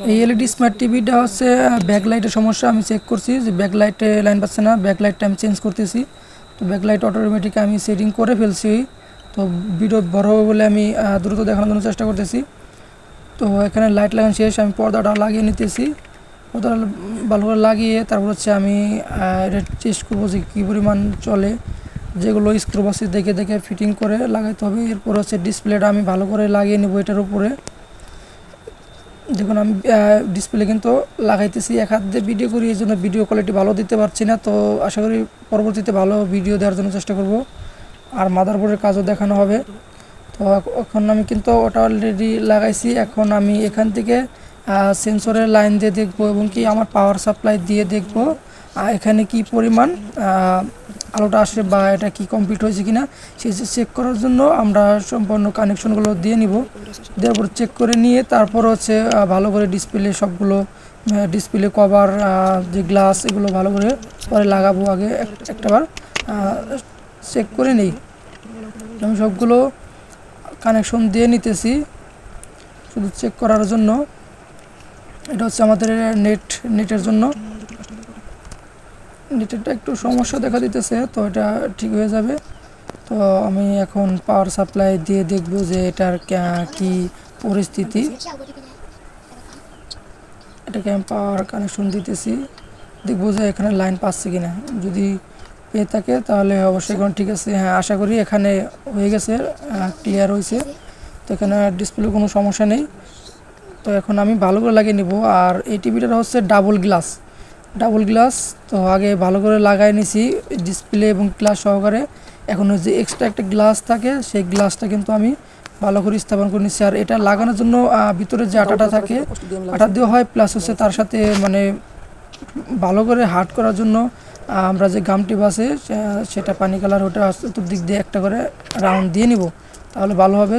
এই LED smart টিভিটা হচ্ছে ব্যাকলাইটের সমস্যা। আমি চেক করছি যে ব্যাকলাইটে লাইন পাচ্ছে না, ব্যাকলাইটটা আমি চেঞ্জ করতেছি। তো ব্যাকলাইট অটোমেটিক আমি সেটিং করে ফেলছি। তো ভিডিও বড় হবে বলে আমি দ্রুত দেখানোর জন্য চেষ্টা করতেছি। তো এখানে লাইট লাগানো শেষ, আমি পর্দাটা লাগিয়ে নিতেছি। পর্দাটা ভালো করে লাগিয়ে তারপর হচ্ছে আমি এটা টেস্ট করবো যে কী পরিমাণ চলে। যেগুলো স্ক্রু বক্সে দেখে দেখে ফিটিং করে লাগাইতে হবে। এরপর হচ্ছে ডিসপ্লেটা আমি ভালো করে লাগিয়ে নেব এটার উপরে। দেখুন আমি ডিসপ্লে কিন্তু লাগাইতেছি, এক হাত দিয়ে ভিডিও করি, এই জন্য ভিডিও কোয়ালিটি ভালো দিতে পারছি না। তো আশা করি পরবর্তীতে ভালো ভিডিও দেওয়ার জন্য চেষ্টা করব। আর মাদারবোর্ডের কাজও দেখানো হবে। তো এখন আমি কিন্তু ওটা অলরেডি লাগাইছি। এখন আমি এখান থেকে সেন্সরের লাইন দিয়ে দেখব এবং কি আমার পাওয়ার সাপ্লাই দিয়ে দেখব এখানে কি পরিমাণ আলোটা আসে বা এটা কি কমপ্লিট হয়েছে কিনা সেই চেক করার জন্য আমরা সম্পূর্ণ কানেকশনগুলো দিয়ে নিব। দেওয়ার পর চেক করে নিয়ে তারপর হচ্ছে ভালো করে ডিসপ্লে সবগুলো ডিসপ্লে কভার যে গ্লাস এগুলো ভালো করে পরে লাগাবো। আগে একটাবার চেক করে নিই। আমি সবগুলো কানেকশন দিয়ে নিতেছি শুধু চেক করার জন্য। এটা হচ্ছে আমাদের নেটের জন্য। নেটেরটা একটু সমস্যা দেখা দিতেছে, তো এটা ঠিক হয়ে যাবে। তো আমি এখন পাওয়ার সাপ্লাই দিয়ে দেখব যে এটার কি পরিস্থিতি। এটাকে আমি পাওয়ার কানেকশন দিতেছি, দেখবো যে এখানে লাইন পাচ্ছে কিনা। যদি পেয়ে থাকে তাহলে অবশ্যই এখন ঠিক আছে। হ্যাঁ, আশা করি এখানে হয়ে গেছে, ক্লিয়ার হয়েছে। তো এখানে ডিসপ্লে কোনো সমস্যা নেই। তো এখন আমি ভালো করে লাগিয়ে নেব। আর এই টিভিটা হচ্ছে ডাবল গ্লাস। তো আগে ভালো করে লাগাই নিছি ডিসপ্লে এবং গ্লাস সহকারে। এখন যে এক্সট্রা একটা গ্লাস থাকে সেই গ্লাসটা কিন্তু আমি ভালো করে স্থাপন করে নিচ্ছি। আর এটা লাগানোর জন্য ভিতরে যে আটাটা থাকে আটা দেওয়া হয়, প্লাস হচ্ছে তার সাথে মানে ভালো করে হার্ড করার জন্য আমরা যে গাম টিপ আছে সেটা পানি কালার, ওটা চতুর্দিক দিয়ে একটা করে রাউন্ড দিয়ে নিব, তাহলে ভালো হবে,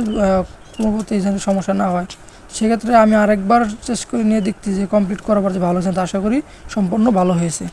পরবর্তী যেন সমস্যা না হয়। সেক্ষেত্রে আমি আরেকবার চেষ্টা করে নিয়ে দেখতে যে কমপ্লিট করার পর যে ভালো হয়েছে, আশা করি সম্পূর্ণ ভালো হয়েছে।